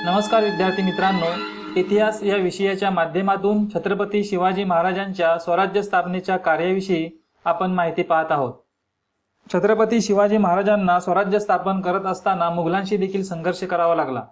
नमस्कार विद्यार्थी मित्रांनो, इतिहास या विषयाच्या माध्यमातून छत्रपती शिवाजी महाराजांच्या स्वराज्य स्थापनेच्या कार्याविषयी आपण माहिती पाहत आहोत। छत्रपती शिवाजी महाराजांना स्वराज्य स्थापन करत असताना मुघलांशी देखील संघर्ष करावा लागला।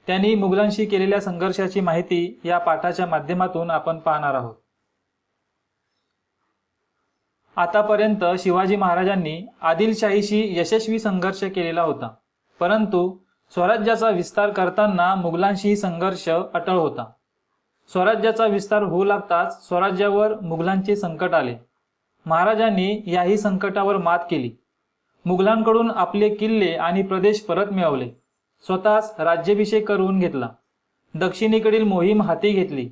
त्यांनी मुघलांशी केलेल्या संघर्षाची माहिती या पाठाच्या माध्यमातून आपण पाहणार आहोत। आतापर्यंत शिवाजी महाराजांनी आदिलशाहीशी यशस्वी संघर्ष केलेला होता, परंतु स्वराज्याचा विस्तार करताना मुघलांशी संघर्ष अटळ होता। स्वराज्याचा विस्तार होऊ लागताच स्वराज्यावर मुघलांचे संकट आले। महाराजांनी याही संकटावर मात केली। मुघलांकडून आपले किल्ले आणि प्रदेश परत मिळवले, स्वतःच राज्याभिषेक करून घेतला, दक्षिणेकडील मोहीम हाती घेतली।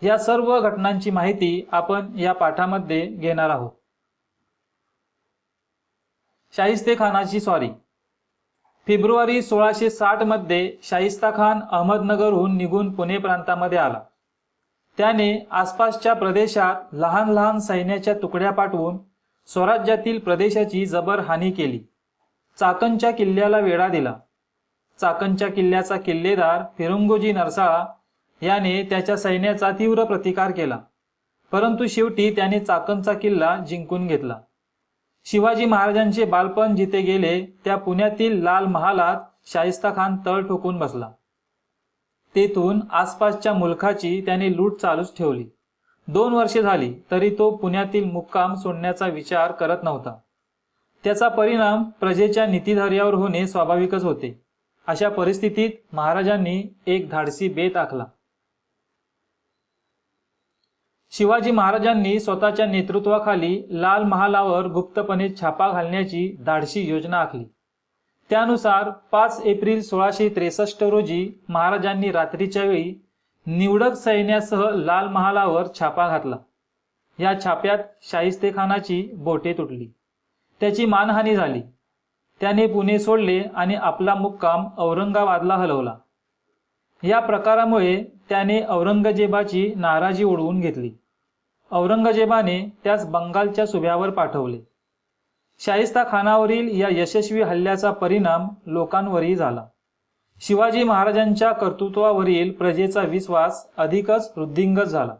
या सर्व घटनांची माहिती आपण या पाठामध्ये घेणार आहोत। शाहिस्तेखानाची स्वारी। फेब्रुवारी 1660 मध्ये शाहिस्ताखान अहमदनगरहून निघून पुणे प्रांतामध्ये आला। त्याने आसपासच्या प्रदेशात लहान लहान सैन्याच्या तुकड्या पाठवून स्वराज्यातील प्रदेशाची जबर हानी केली। चाकणच्या किल्ल्याला वेढा दिला। चाकणच्या किल्ल्याचा किल्लेदार फिरंगोजी नरसाळा याने त्याच्या सैन्याचा तीव्र प्रतिकार केला, परंतु शेवटी त्याने चाकणचा किल्ला जिंकून घेतला। शिवाजी महाराजांचे बालपण जिथे गेले त्या पुण्यातील लाल महालात शाहिस्ताखान तळ ठोकून बसला। तेथून आसपासच्या मुलखाची त्याने लूट चालूच ठेवली। 2 वर्षे झाली तरी तो पुण्यातील मुक्काम सोडण्याचा विचार करत नव्हता। त्याचा परिणाम प्रजेच्या नीतिधैर्यावर होणे स्वाभाविकच होते। अशा परिस्थितीत महाराजांनी एक धाडसी बेत आखला। शिवाजी महाराजांनी स्वतःच्या नेतृत्वाखाली लाल महालावर गुप्तपणे छापा घालण्याची धाडसी योजना आखली। त्यानुसार 5 एप्रिल 1663 रोजी महाराजांनी रात्रीच्या वेळी निवडक सैन्यासह लाल महालावर छापा घातला। या छाप्यात शाहिस्तेखानाची बोटे तुटली, त्याची मानहानी झाली। त्याने पुणे सोडले आणि आपला मुक्काम औरंगाबादला हलवला। या प्रकारामुळे त्याने औरंगजेबाची नाराजी ओढवून घेतली। औरंगजेबाने त्यास बंगालच्या सुभ्यावर पाठवले। शाहिस्ताखानावरील या यशस्वी हल्ल्याचा परिणाम लोकांवरही झाला। शिवाजी महाराजांच्या कर्तृत्वावरील प्रजेचा विश्वास अधिकच वृद्धिंगत झाला।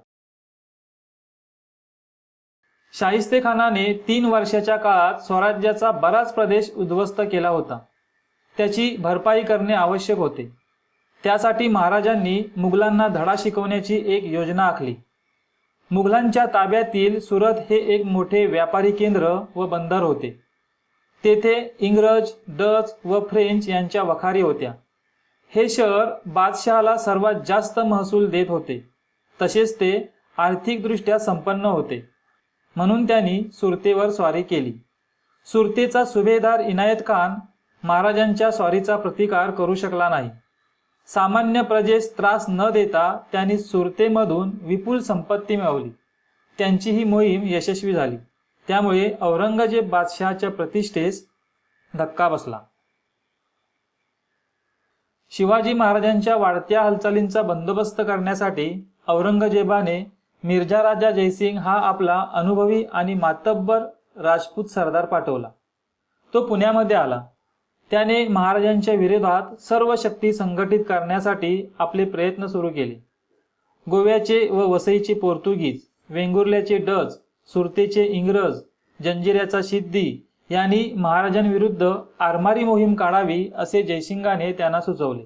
शाहिस्तेखानाने 3 वर्षाच्या काळात स्वराज्याचा बराच प्रदेश उद्ध्वस्त केला होता। त्याची भरपाई करणे आवश्यक होते। त्यासाठी महाराजांनी मुघलांना धडा शिकवण्याची एक योजना आखली। मुघलांच्या ताब्यातील सुरत हे एक मोठे व्यापारी केंद्र व बंदर होते। तेथे इंग्रज, डच व फ्रेंच यांच्या वखारी होत्या। हे शहर बादशहाला सर्वात जास्त महसूल देत होते, तसेच ते आर्थिकदृष्ट्या संपन्न होते। म्हणून त्यांनी सुरतेवर स्वारी केली। सुरतेचा सुभेदार इनायत खान महाराजांच्या स्वारीचा प्रतिकार करू शकला नाही। सामान्य प्रजेस त्रास न देता त्यांनी सुरतेमधून विपुल संपत्ती मिळवली। त्यांची ही मोहीम यशस्वी झाली, त्यामुळे औरंगजेब बादशहाच्या प्रतिष्ठेस धक्का बसला। शिवाजी महाराजांच्या वाढत्या हालचालींचा बंदोबस्त करण्यासाठी औरंगजेबाने मिर्झा राजा जयसिंग हा आपला अनुभवी आणि मातब्बर राजपूत सरदार पाठवला। तो पुण्यामध्ये आला। त्याने महाराजांच्या विरोधात सर्व शक्ती संघटित करण्यासाठी आपले प्रयत्न सुरू केले। गोव्याचे व वसईचे पोर्तुगीज, वेंगुर्ल्याचे डच, सुरतेचे इंग्रज, जंजिऱ्याचा सिद्दी यांनी महाराजांविरुद्ध आरमारी मोहीम काढावी असे जयसिंगाने त्यांना सुचवले।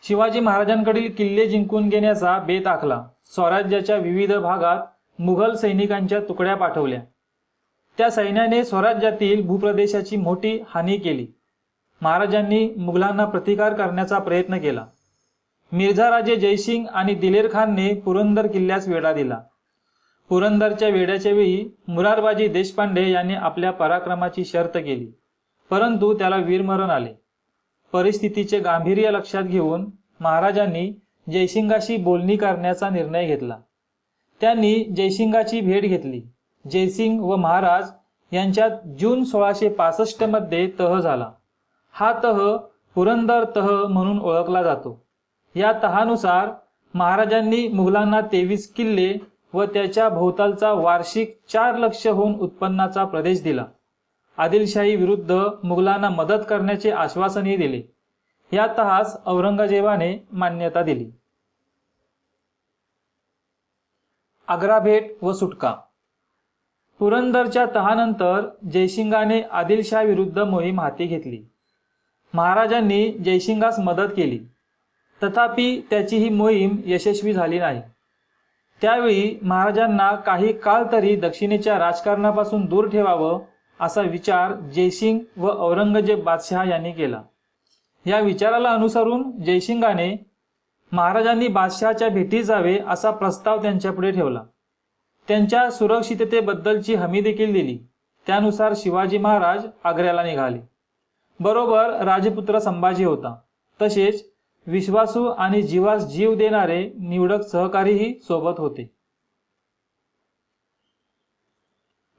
शिवाजी महाराजांकडील किल्ले जिंकून घेण्याचा बेत आखला। स्वराज्याच्या विविध भागात मुघल सैनिकांच्या तुकड्या पाठवल्या। त्या सैन्याने स्वराज्यातील भूप्रदेशाची मोठी हानी केली। महाराजांनी मुघलांना प्रतिकार करण्याचा प्रयत्न केला। मिर्झा राजे जयसिंग आणि दिलेर खानने पुरंदर किल्ल्यास वेढा दिला। पुरंदरच्या वेढ्याच्या वेळी मुरारबाजी देशपांडे यांनी आपल्या पराक्रमाची शर्त केली, परंतु त्याला वीरमरण आले। परिस्थितीचे गांभीर्य लक्षात घेऊन महाराजांनी जयसिंगाशी बोलणी करण्याचा निर्णय घेतला। त्यांनी जयसिंगाची भेट घेतली। जयसिंग व महाराज यांच्यात जून 1665 मध्ये तह झाला। हा तह पुरंदर तह म्हणून ओळखला जातो। या तहानुसार महाराजांनी मुघलांना 23 किल्ले व त्याच्या भोवतालचा वार्षिक 4 लक्षहून उत्पन्नाचा प्रदेश दिला। आदिलशाही विरुद्ध मुघलांना मदत करण्याचे आश्वासनही दिले. या तहास औरंगजेबाने मान्यता दिली. आग्रा भेट व सुटका. पुरंदरच्या तहानंतर जयसिंगाने आदिलशाह विरुद्ध मोहीम हाती घेतली. महाराजांनी जयसिंगास मदत केली, तथापि त्याची ही मोहीम यशस्वी झाली नाही. त्यावेळी महाराजांना काही काळ तरी दक्षिणेच्या राजकारणापासून दूर ठेवावं असा विचार जयसिंग व औरंगजेब बादशहा यांनी केला. या विचाराला अनुसरून जयसिंगाने महाराजांनी बादशहाच्या भेटी जावे असा प्रस्ताव त्यांच्यापुढे ठेवला. त्यांच्या सुरक्षिततेबद्दलची हमी देखील दिली. त्यानुसार शिवाजी महाराज आग्र्याला निघाले. बरोबर राजपुत्र संभाजी होता. तसेच विश्वासू आणि जीवास जीव देणारे निवडक सहकारीही सोबत होते.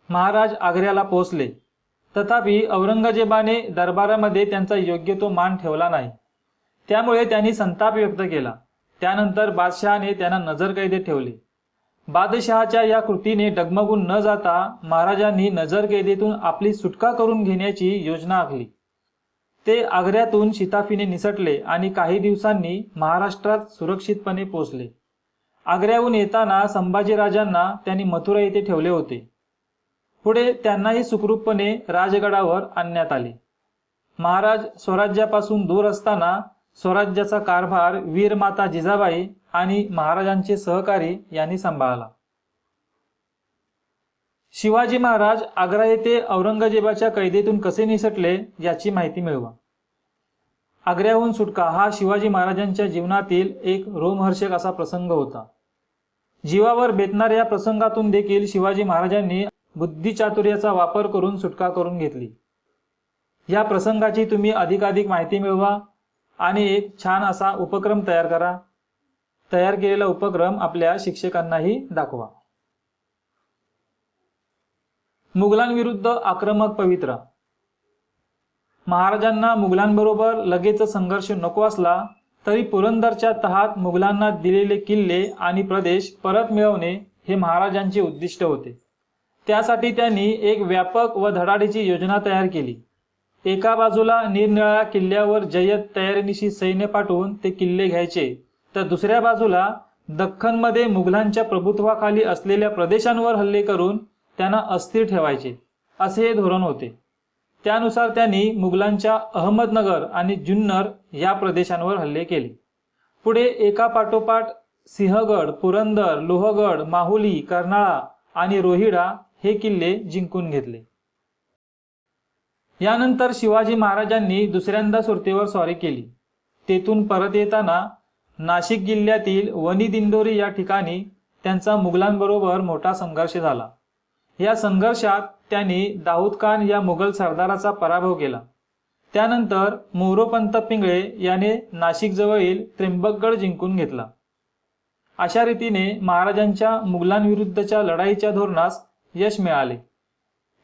महाराज आग्र्याला पोहोचले, तथापि औरंगजेबाने दरबारामध्ये त्यांचा योग्य तो मान ठेवला नाही. त्यामुळे त्यांनी संताप व्यक्त केला. त्यानंतर बादशहाने त्यांना नजरकैदेत ठेवले. बादशहाच्या या कृतीने डगमगून न जाता महाराजांनी नजरकैदेतून आपली सुटका करून घेण्याची योजना आखली. ते आग्र्यातून शिताफीने निसटले आणि काही दिवसांनी महाराष्ट्रात सुरक्षितपणे पोहोचले. आग्र्याहून येताना संभाजीराजांना त्यांनी मथुरा येथे ठेवले होते. पुढे त्यांनाही सुखरूपपणे राजगडावर आणण्यात आले. महाराज स्वराज्यापासून दूर असताना स्वराज्याचा कारभार वीरमाता जिजाबाई आणि महाराजांचे सहकारी यांनी सांभाळला. शिवाजी महाराज आग्रा येथे औरंगजेबाच्या कैदेतून कसे निसटले याची माहिती मिळवा. आग्र्याहून सुटका हा शिवाजी महाराजांच्या जीवनातील एक रोमहर्षक असा प्रसंग होता. जीवावर बेतणाऱ्या या प्रसंगातून देखील शिवाजी महाराजांनी बुद्धिचातुर्याचा वापर करून सुटका करून घेतली. या प्रसंगाची तुम्ही अधिकाधिक माहिती मिळवा आणि एक छान असा उपक्रम तयार करा. तयार केलेला उपक्रम आपल्या शिक्षकांनाही दाखवा. मुघलांविरुद्ध आक्रमक पवित्रा. महाराजांना मुघलांबरोबर लगेच संघर्ष नको असला तरी पुरंदरच्या तहात मुघलांना दिलेले किल्ले आणि प्रदेश परत मिळवणे हे महाराजांचे उद्दिष्ट होते. त्यासाठी त्यांनी एक व्यापक व धडाडीची योजना तयार केली. एका बाजूला निरनिराळ्या किल्ल्यावर जय्यत तयारीनिशी सैन्य पाठवून ते किल्ले घ्यायचे, तर दुसऱ्या बाजूला दख्खनमध्ये मुघलांच्या प्रभुत्वाखाली असलेल्या प्रदेशांवर हल्ले करून त्यांना अस्थिर ठेवायचे, असे हे धोरण होते. त्यानुसार त्यांनी मुघलांच्या अहमदनगर आणि जुन्नर या प्रदेशांवर हल्ले केले. पुढे एकापाठोपाठ सिंहगड, पुरंदर, लोहगड, माहुली, कर्नाळा आणि रोहिडा हे किल्ले जिंकून घेतले. यानंतर शिवाजी महाराजांनी दुसऱ्यांदा सुरतेवर स्वारी केली. तेथून परत येताना नाशिक जिल्ह्यातील वनी दिंडोरी या ठिकाणी त्यांचा मुघलांबरोबर मोठा संघर्ष झाला. या संघर्षात त्यांनी दाऊद खान या मुघल सरदाराचा पराभव केला. त्यानंतर मोरोपंत पिंगळे याने नाशिकजवळील त्र्यंबकगड जिंकून घेतला. अशा रीतीने महाराजांच्या मुघलांविरुद्धच्या लढाईच्या धोरणास यश मिळाले.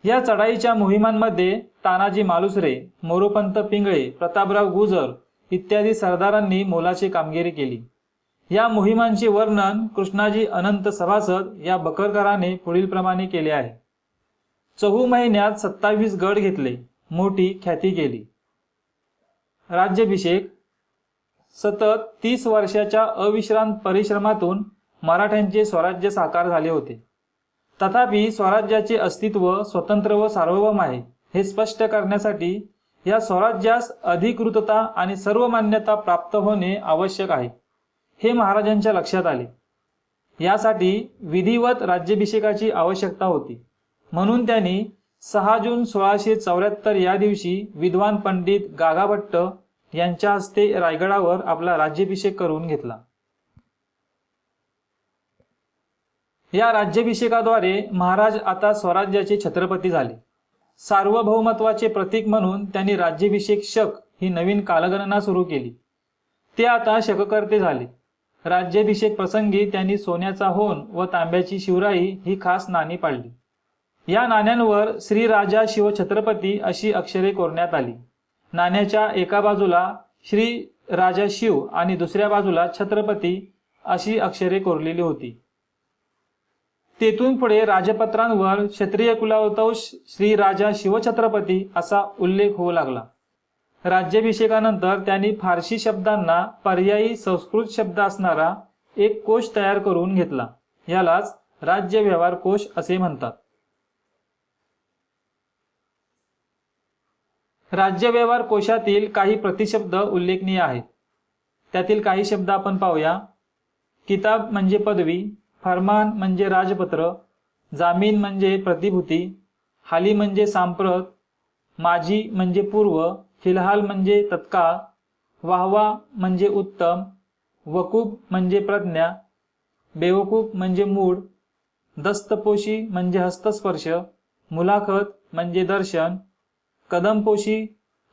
या चढाईच्या मोहिमांमध्ये तानाजी मालुसरे, मोरोपंत पिंगळे, प्रतापराव गुजर इत्यादी सरदारांनी मोलाची कामगिरी केली. या मोहिमांचे वर्णन कृष्णाजी अनंत सभासद या बकरकराने पुढील प्रमाणे केले आहे. 4 महिन्यात 27 गड घेतले, मोठी ख्याती केली. राज्याभिषेक. सतत 30 वर्षाच्या अविश्रांत परिश्रमातून मराठ्यांचे स्वराज्य साकार झाले होते. तथापि स्वराज्याचे अस्तित्व स्वतंत्र व सार्वभौम आहे हे स्पष्ट करण्यासाठी या स्वराज्यास अधिकृतता आणि सर्व मान्यता प्राप्त होणे आवश्यक आहे हे महाराजांच्या लक्षात आले. यासाठी विधिवत राज्याभिषेकाची आवश्यकता होती. म्हणून त्यांनी 6 जून 1674 या दिवशी विद्वान पंडित गागाभट्ट यांच्या हस्ते रायगडावर आपला राज्याभिषेक करून घेतला. या राज्याभिषेकाद्वारे महाराज आता स्वराज्याचे छत्रपती झाले. सार्वभौमत्वाचे प्रतीक म्हणून त्यांनी राज्याभिषेक शक ही नवीन कालगणना सुरू केली. ते आता शककर्ते झाले. राज्याभिषेक प्रसंगी त्यांनी सोन्याचा होन व तांब्याची शिवराई ही खास नाणी पाडली. या नाण्यांवर श्री राजा शिव छत्रपती अशी अक्षरे कोरण्यात आली. नाण्याच्या एका बाजूला श्री राजा शिव आणि दुसऱ्या बाजूला छत्रपती अशी अक्षरे कोरलेली होती. तेथून पुढे राजपत्रांवर क्षत्रिय कुलावतंश श्री राजा शिवछत्रपती असा उल्लेख होऊ लागला. राज्याभिषेकानंतर त्यांनी फारसी शब्दांना पर्यायी संस्कृत शब्द असणारा एक कोश तयार करून घेतला. यालाच राज्य व्यवहार कोश असे म्हणतात. राज्य व्यवहार कोशातील काही प्रतिशब्द उल्लेखनीय आहेत. त्यातील काही शब्द आपण पाहूया. किताब म्हणजे पदवी, फरमान म्हणजे राजपत्र, जामीन म्हणजे प्रतिभूती, हाली म्हणजे सांप्रत, माजी म्हणजे पूर्व, फिलहाल म्हणजे तत्काळ, वाहवा म्हणजे उत्तम, वकूब म्हणजे प्रज्ञा, बेवकूफ म्हणजे मूळ, दस्तपोशी म्हणजे हस्तस्पर्श, मुलाखत म्हणजे दर्शन, कदमपोशी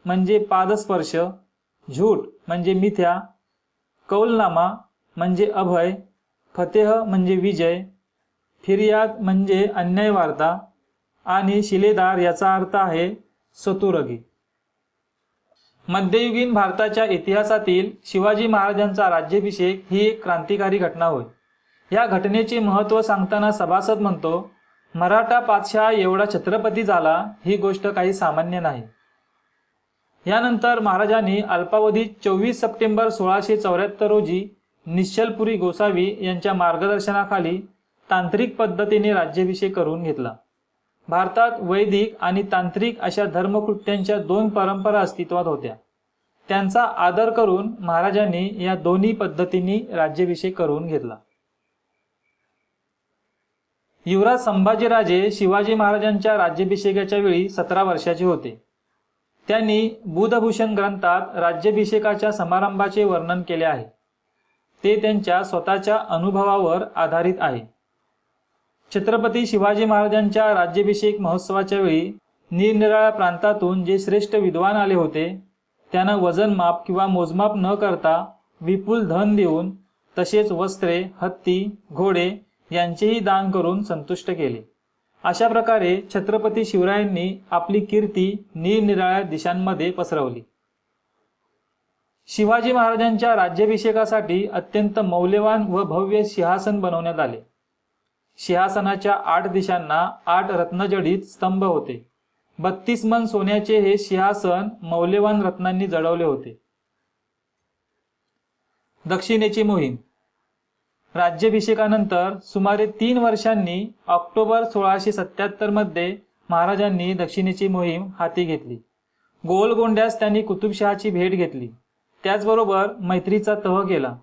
म्हणजे पादस्पर्श, झूट म्हणजे मिथ्या, कौलनामा म्हणजे अभय, फतेह म्हणजे विजय, फिर्याद म्हणजे अन्याय वार्ता आणि शिलेदार याचा अर्थ आहे चतुरगी. मध्ययुगीन भारताच्या इतिहासातील शिवाजी महाराजांचा राज्याभिषेक ही एक क्रांतिकारी घटना होय. या घटनेचे महत्त्व सांगताना सभासद म्हणतो, मराठा पातशाह एवढा छत्रपती झाला ही गोष्ट काही सामान्य नाही. यानंतर महाराजांनी अल्पावधीत 24 सप्टेंबर 1674 रोजी निश्चलपुरी गोसावी यांच्या मार्गदर्शनाखाली तांत्रिक पद्धतीने राज्याभिषेक करून घेतला. भारतात वैदिक आणि तांत्रिक अशा धर्मकृत्यांच्या दोन परंपरा अस्तित्वात होत्या. त्यांचा आदर करून महाराजांनी या दोन्ही पद्धतींनी राज्याभिषेक करून घेतला. युवराज संभाजीराजे शिवाजी महाराजांच्या राज्याभिषेकाच्या वेळी 17 वर्षाचे होते. त्यांनी बुधभूषण ग्रंथात राज्याभिषेकाच्या समारंभाचे वर्णन केले आहे. ते त्यांच्या स्वतःच्या अनुभवावर आधारित आहे. छत्रपती शिवाजी महाराजांच्या राज्याभिषेक महोत्सवाच्या वेळी निरनिराळ्या प्रांतातून जे श्रेष्ठ विद्वान आले होते त्यांना वजनमाप किंवा मोजमाप न करता विपुल धन देऊन तसेच वस्त्रे, हत्ती, घोडे यांचेही दान करून संतुष्ट केले. अशा प्रकारे छत्रपती शिवरायांनी आपली कीर्ती निरनिराळ्या दिशांमध्ये पसरवली. शिवाजी महाराजांच्या राज्याभिषेकासाठी अत्यंत मौल्यवान व भव्य सिंहासन बनवण्यात आले. सिंहासनाच्या 8 दिशांना 8 रत्नजडित स्तंभ होते. 32 मन सोन्याचे हे सिंहासन मौल्यवान रत्नांनी जडवले होते. दक्षिणेची मोहीम. राज्याभिषेकानंतर सुमारे 3 वर्षांनी ऑक्टोबर 1677 मध्ये महाराजांनी दक्षिणेची मोहीम हाती घेतली. गोलगोंड्यास त्यांनी कुतुबशहाची भेट घेतली. त्याचबरोबर मैत्रीचा तह केला.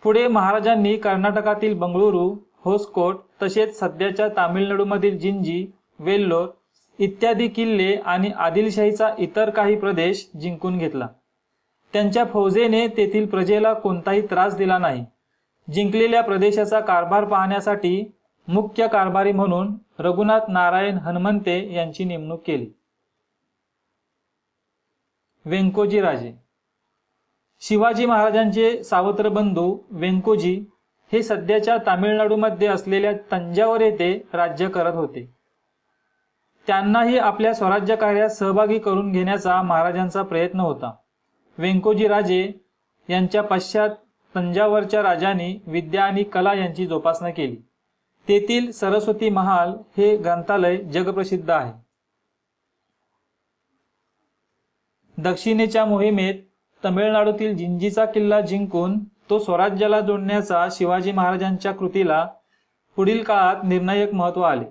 पुढे महाराजांनी कर्नाटकातील बंगळुरू, होसकोट तसेच सध्याच्या तामिळनाडूमधील जिंजी, वेल्लोर इत्यादी किल्ले आणि आदिलशाहीचा इतर काही प्रदेश जिंकून घेतला. त्यांच्या फौजेने तेथील प्रजेला कोणताही त्रास दिला नाही. जिंकलेल्या प्रदेशाचा कारभार पाहण्यासाठी मुख्य कारभारी म्हणून रघुनाथ नारायण हनुमंते यांची नेमणूक केली. वेंकोजी राजे. शिवाजी महाराजांचे सावत्र बंधू वेंकोजी हे सध्याच्या तामिळनाडूमध्ये असलेल्या तंजावर येथे राज्य करत होते. त्यांनाही आपल्या स्वराज्य कार्यात सहभागी करून घेण्याचा महाराजांचा प्रयत्न होता. वेंकोजी राजे यांच्या पश्चात तंजावरच्या राजांनी विद्या आणि कला यांची जोपासना केली. तेथील सरस्वती महाल हे ग्रंथालय जगप्रसिद्ध आहे. दक्षिणेच्या मोहिमेत तमिळनाडूतील जिंजीचा किल्ला जिंकून तो स्वराज्याला जोडण्याचा शिवाजी महाराजांच्या कृतीला पुढील काळात निर्णायक महत्त्व आले.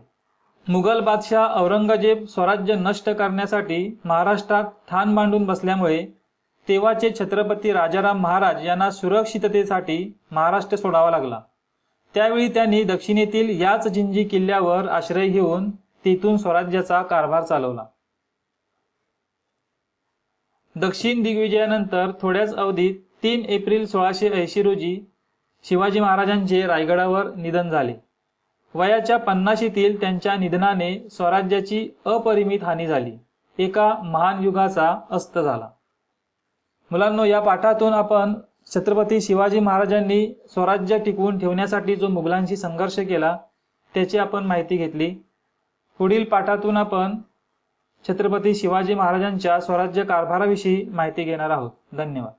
मुघल बादशाह औरंगजेब स्वराज्य नष्ट करण्यासाठी महाराष्ट्रात ठाण मांडून बसल्यामुळे तेव्हाचे छत्रपती राजाराम महाराज यांना सुरक्षिततेसाठी महाराष्ट्र सोडावा लागला. त्यावेळी त्यांनी दक्षिणेतील याच जिंजी किल्ल्यावर आश्रय घेऊन तेथून स्वराज्याचा कारभार चालवला. दक्षिण दिग्विजयानंतर थोड्याच अवधीत 3 एप्रिल 1680 रोजी शिवाजी महाराजांचे रायगडावर निधन झाले. वयाच्या 50शीतील त्यांच्या निधनाने स्वराज्याची अपरिमित हानी झाली. एका महान युगाचा अस्त झाला. मुलांनो, या पाठातून आपण छत्रपती शिवाजी महाराजांनी स्वराज्य टिकवून ठेवण्यासाठी जो मुघलांशी संघर्ष केला त्याची आपण माहिती घेतली. पुढील पाठातून आपण छत्रपती शिवाजी महाराजांच्या स्वराज्य कारभाराविषयी माहिती घेणार आहोत. धन्यवाद.